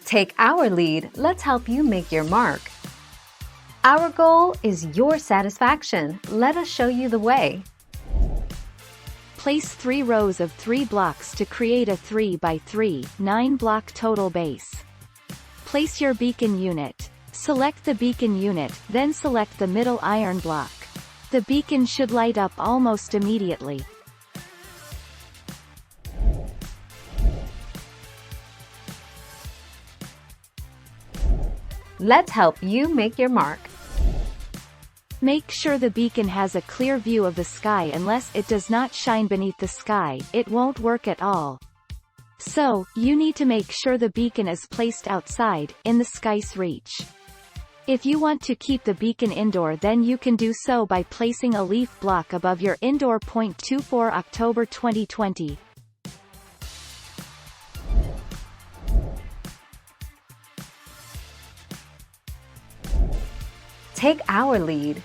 Take our lead, let's help you make your mark. Our goal is your satisfaction. Let us show you the way. Place 3 rows of 3 blocks to create a 3 by 3, 9-block total base. Place your beacon unit. Select the beacon unit, then select the middle iron block. The beacon should light up almost immediately. Let's help you make your mark. Make sure the beacon has a clear view of the sky. Unless it does not shine beneath the sky, it won't work at all. So, you need to make sure the beacon is placed outside, in the sky's reach. If you want to keep the beacon indoor, then you can do so by placing a leaf block above your indoor point. 24 October 2020. Take our lead.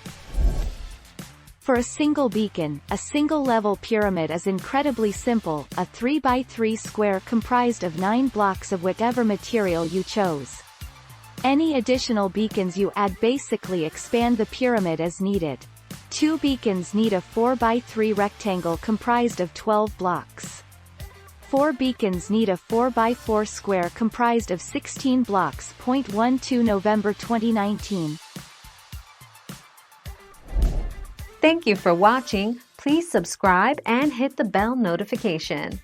For a single beacon, a single-level pyramid is incredibly simple, a 3 by 3 square comprised of 9 blocks of whatever material you chose. Any additional beacons you add basically expand the pyramid as needed. 2 beacons need a 4 by 3 rectangle comprised of 12 blocks. 4 beacons need a 4 by 4 square comprised of 16 blocks. 12 November 2019. Thank you for watching. Please subscribe and hit the bell notification.